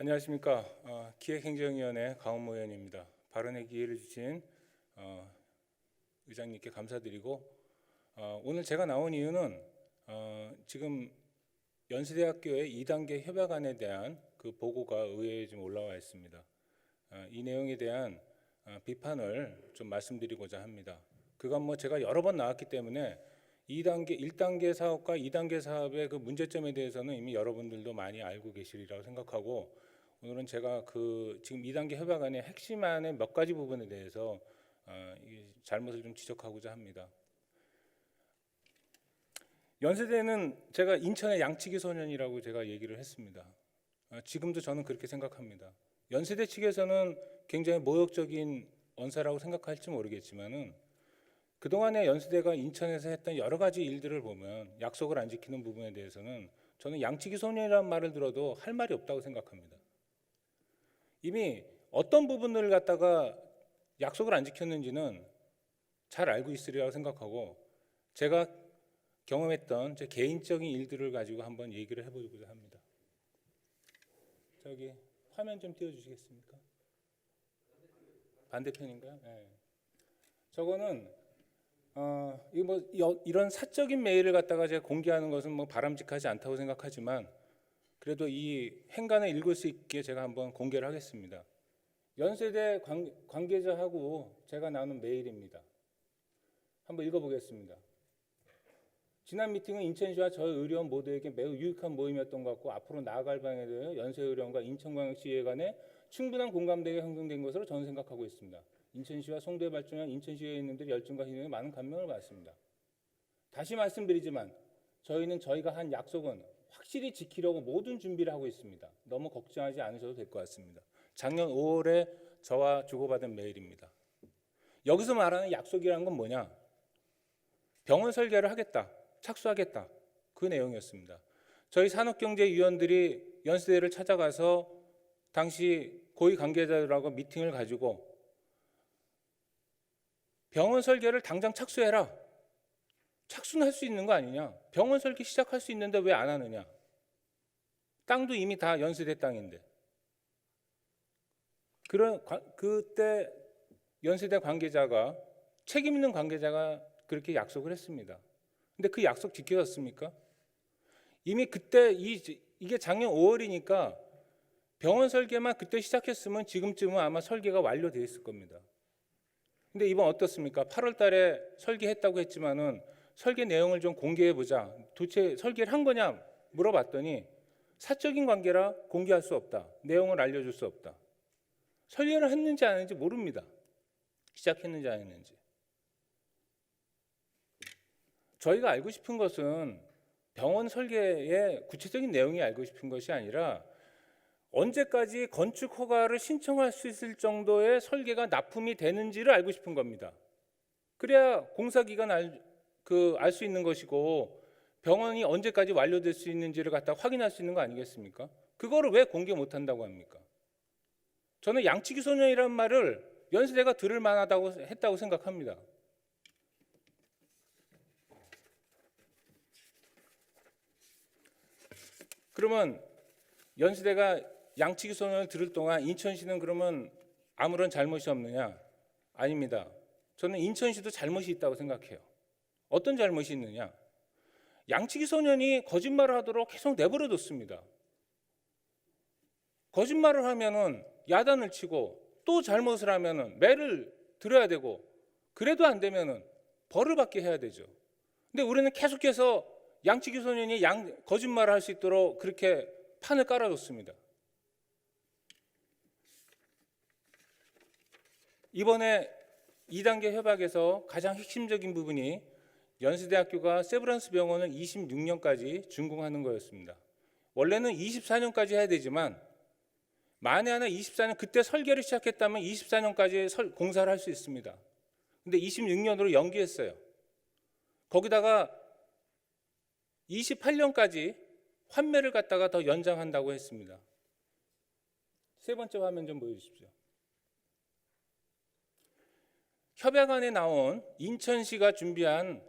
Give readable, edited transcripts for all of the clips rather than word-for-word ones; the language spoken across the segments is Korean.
안녕하십니까. 기획행정위원회 강원모 의원입니다. 발언의 기회를 주신 의장님께 감사드리고, 오늘 제가 나온 이유는 지금 연세대학교의 2단계 협약안에 대한 그 보고가 의회에 좀 올라와 있습니다. 이 내용에 대한 비판을 좀 말씀드리고자 합니다. 그건 뭐 제가 여러 번 나왔기 때문에 1단계 사업과 2단계 사업의 그 문제점에 대해서는 이미 여러분들도 많이 알고 계시리라고 생각하고, 오늘은 제가 지금 2단계 협약안의 핵심안의 몇 가지 부분에 대해서 이 잘못을 좀 지적하고자 합니다. 연세대는 제가 인천의 양치기 소년이라고 제가 얘기를 했습니다. 지금도 저는 그렇게 생각합니다. 연세대 측에서는 굉장히 모욕적인 언사라고 생각할지 모르겠지만은 그동안에 연세대가 인천에서 했던 여러 가지 일들을 보면 약속을 안 지키는 부분에 대해서는 저는 양치기 소년이라는 말을 들어도 할 말이 없다고 생각합니다. 이미 어떤 부분을 갖다가 약속을 안 지켰는지는 잘 알고 있으리라고 생각하고, 제가 경험했던 제 개인적인 일들을 가지고 한번 얘기를 해보고자 합니다. 저기 화면 좀 띄워주시겠습니까? 반대편인가요? 네. 저거는 이런 사적인 메일을 갖다가 제가 공개하는 것은 뭐 바람직하지 않다고 생각하지만, 그래도 이 행간을 읽을 수 있게 제가 한번 공개를 하겠습니다. 연세대 관계자하고 제가 나눈 메일입니다. 한번 읽어보겠습니다. 지난 미팅은 인천시와 저희 의료원 모두에게 매우 유익한 모임이었던 것 같고, 앞으로 나아갈 방향에 대해 연세의료원과 인천광역시의회 간에 충분한 공감대가 형성된 것으로 저는 생각하고 있습니다. 인천시와 송도에 발전한 인천시의회의원님들의 열정과 희생에 많은 감명을 받았습니다. 다시 말씀드리지만 저희가 한 약속은 확실히 지키려고 모든 준비를 하고 있습니다. 너무 걱정하지 않으셔도 될 것 같습니다. 작년 5월에 저와 주고받은 메일입니다. 여기서 말하는 약속이라는 건 뭐냐? 병원 설계를 하겠다, 착수하겠다, 그 내용이었습니다. 저희 산업경제위원들이 연세대를 찾아가서 당시 고위 관계자들하고 미팅을 가지고 병원 설계를 당장 착수해라. 착수는 할 수 있는 거 아니냐? 병원 설계 시작할 수 있는데 왜 안 하느냐? 땅도 이미 다 연세대 땅인데. 그때 연세대 관계자가, 책임 있는 관계자가 그렇게 약속을 했습니다. 근데 그 약속 지켜졌습니까? 이미 그때 이게 작년 5월이니까 병원 설계만 그때 시작했으면 지금쯤은 아마 설계가 완료되어 있을 겁니다. 근데 이번 어떻습니까? 8월 달에 설계했다고 했지만은 설계 내용을 좀 공개해 보자. 도대체 설계를 한 거냐 물어봤더니 사적인 관계라 공개할 수 없다. 내용을 알려줄 수 없다. 설계를 했는지 안 했는지 모릅니다. 시작했는지 안 했는지. 저희가 알고 싶은 것은 병원 설계의 구체적인 내용이 알고 싶은 것이 아니라 언제까지 건축 허가를 신청할 수 있을 정도의 설계가 납품이 되는지를 알고 싶은 겁니다. 그래야 공사기간 알 수 있는 것이고, 병원이 언제까지 완료될 수 있는지를 갖다 확인할 수 있는 거 아니겠습니까? 그거를 왜 공개 못한다고 합니까? 저는 양치기 소년이라는 말을 연세대가 들을 만하다고 했다고 생각합니다. 그러면 연세대가 양치기 소년을 들을 동안 인천시는 그러면 아무런 잘못이 없느냐? 아닙니다. 저는 인천시도 잘못이 있다고 생각해요. 어떤 잘못이 있느냐? 양치기 소년이 거짓말을 하도록 계속 내버려뒀습니다. 거짓말을 하면은 야단을 치고, 또 잘못을 하면은 매를 들어야 되고, 그래도 안 되면은 벌을 받게 해야 되죠. 근데 우리는 계속해서 양치기 소년이 거짓말을 할 수 있도록 그렇게 판을 깔아줬습니다. 이번에 2단계 협약에서 가장 핵심적인 부분이 연세대학교가 세브란스 병원을 26년까지 준공하는 거였습니다. 원래는 24년까지 해야 되지만 만에 하나 24년, 그때 설계를 시작했다면 24년까지 공사를 할 수 있습니다. 근데 26년으로 연기했어요. 거기다가 28년까지 환매를 갖다가 더 연장한다고 했습니다. 세 번째 화면 좀 보여주십시오. 협약안에 나온 인천시가 준비한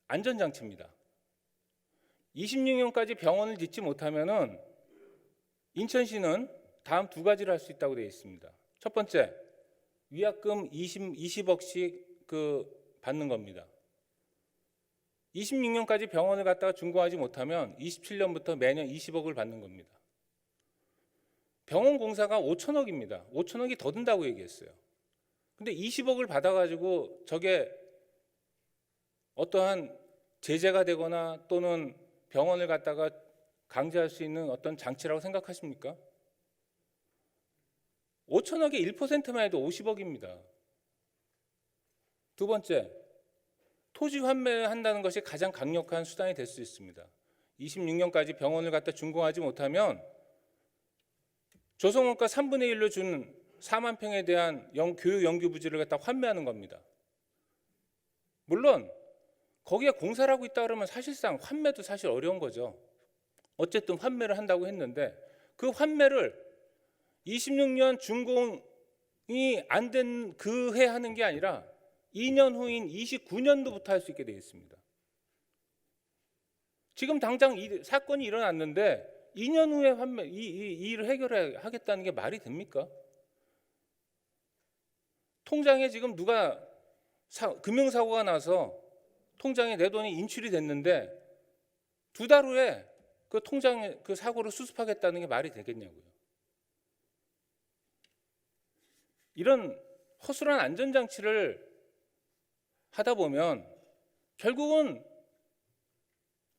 안전장치입니다. 26년까지 병원을 짓지 못하면은 인천시는 다음 두 가지를 할 수 있다고 되어 있습니다. 첫 번째, 위약금 20억씩 받는 겁니다. 26년까지 병원을 갔다가 준공하지 못하면 27년부터 매년 20억을 받는 겁니다. 병원 공사가 5천억입니다. 5천억이 더 든다고 얘기했어요. 근데 20억을 받아가지고 저게 어떠한 제재가 되거나 또는 병원을 갖다가 강제할 수 있는 어떤 장치라고 생각하십니까? 5천억의 1%만 해도 50억입니다. 두 번째, 토지 환매한다는 것이 가장 강력한 수단이 될 수 있습니다. 26년까지 병원을 갖다 준공하지 못하면 조성원가 3분의 1로 준 4만 평에 대한 교육 연구 부지를 갖다 환매하는 겁니다. 물론 거기에 공사를 하고 있다 그러면 사실상 환매도 사실 어려운 거죠. 어쨌든 환매를 한다고 했는데 그 환매를 26년 준공이 안 된 그 해 하는 게 아니라 2년 후인 29년도부터 할 수 있게 되어 있습니다. 지금 당장 사건이 일어났는데 2년 후에 환매 이 일을 해결하겠다는 게 말이 됩니까? 통장에 지금 누가 금융사고가 나서 통장에 내 돈이 인출이 됐는데 두 달 후에 그 통장에 그 사고를 수습하겠다는 게 말이 되겠냐고요. 이런 허술한 안전장치를 하다 보면 결국은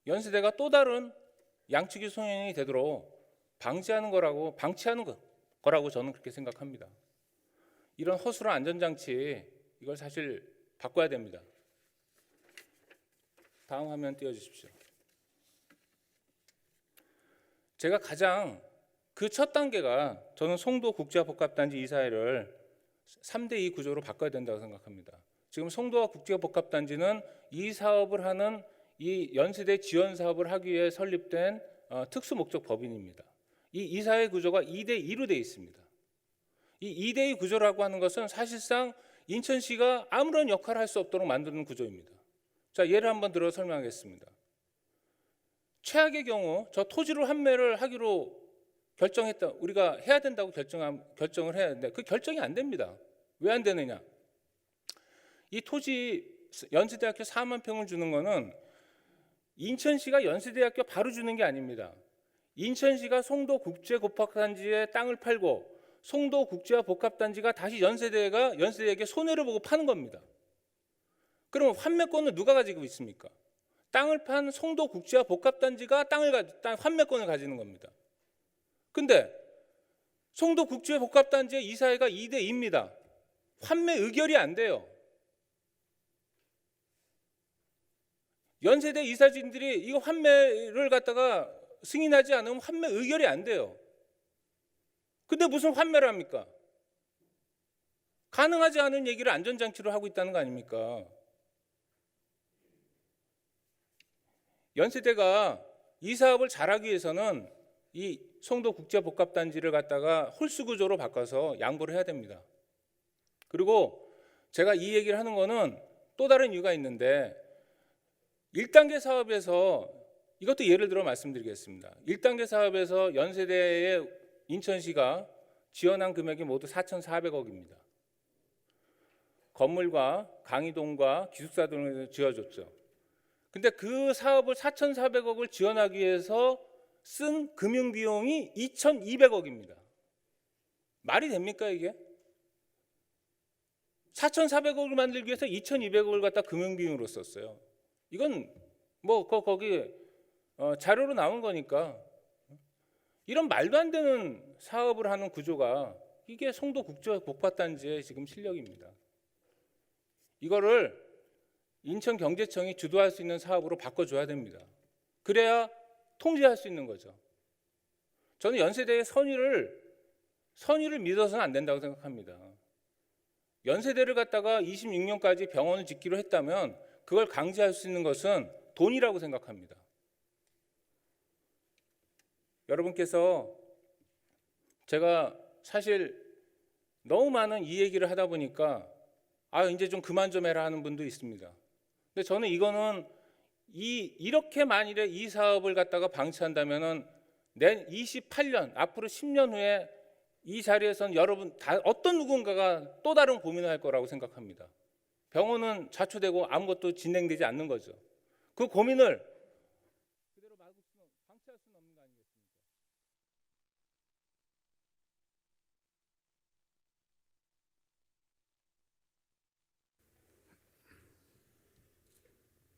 연세대가 또 다른 양측이 손해이 되도록 방치하는 거라고 저는 그렇게 생각합니다. 이런 허술한 안전장치 이걸 사실 바꿔야 됩니다. 다음 화면 띄워주십시오. 제가 가장 그 첫 단계가 저는 송도국제복합단지 이사회를 3대2 구조로 바꿔야 된다고 생각합니다. 지금 송도와 국제복합단지는 이 사업을 하는 이 연세대 지원 사업을 하기 위해 설립된 특수목적 법인입니다. 이 이사회 구조가 2대2로 되어 있습니다. 이 2대2 구조라고 하는 것은 사실상 인천시가 아무런 역할을 할 수 없도록 만드는 구조입니다. 자, 예를 한번 들어 설명하겠습니다. 최악의 경우 저 토지를 환매를 하기로 결정했다. 우리가 해야 된다고 결정을 해야 하는데 그 결정이 안 됩니다. 왜 안 되느냐? 이 토지 연세대학교 4만 평을 주는 거는 인천시가 연세대학교 바로 주는 게 아닙니다. 인천시가 송도국제복합단지에 땅을 팔고 송도국제복합단지가 다시 연세대에게 손해를 보고 파는 겁니다. 그럼 환매권을 누가 가지고 있습니까? 땅을 판 송도국제복합단지가 환매권을 가지는 겁니다. 근데 송도국제복합단지의 이사회가 2대2입니다. 환매 의결이 안 돼요. 연세대 이사진들이 이거 환매를 갖다가 승인하지 않으면 환매 의결이 안 돼요. 근데 무슨 환매를 합니까? 가능하지 않은 얘기를 안전장치로 하고 있다는 거 아닙니까? 연세대가 이 사업을 잘하기 위해서는 이 송도국제복합단지를 갖다가 홀수 구조로 바꿔서 양보를 해야 됩니다. 그리고 제가 이 얘기를 하는 거는 또 다른 이유가 있는데 1단계 사업에서 이것도 예를 들어 말씀드리겠습니다. 1단계 사업에서 연세대의 인천시가 지원한 금액이 모두 4,400억입니다. 건물과 강의동과 기숙사 등을 지어줬죠. 근데 그 사업을 4,400억을 지원하기 위해서 쓴 금융비용이 2,200억입니다. 말이 됩니까 이게? 4,400억을 만들기 위해서 2,200억을 갖다 금융비용으로 썼어요. 이건 뭐 거기 자료로 나온 거니까 이런 말도 안 되는 사업을 하는 구조가 이게 송도국제복합단지의 지금 실력입니다. 이거를 인천경제청이 주도할 수 있는 사업으로 바꿔줘야 됩니다. 그래야 통제할 수 있는 거죠. 저는 연세대의 선의를 믿어서는 안 된다고 생각합니다. 연세대를 갖다가 26년까지 병원을 짓기로 했다면 그걸 강제할 수 있는 것은 돈이라고 생각합니다. 여러분께서 제가 사실 너무 많은 이 얘기를 하다 보니까 이제 좀 그만 좀 해라 하는 분도 있습니다. 근데 저는 이거는 이렇게 만일에 이 사업을 갖다가 방치한다면은 내 28년 앞으로 10년 후에 이 자리에서는 여러분 다 어떤 누군가가 또 다른 고민을 할 거라고 생각합니다. 병원은 자초되고 아무것도 진행되지 않는 거죠. 그 고민을 그대로 방치할 수는 없는 거 아니겠습니까?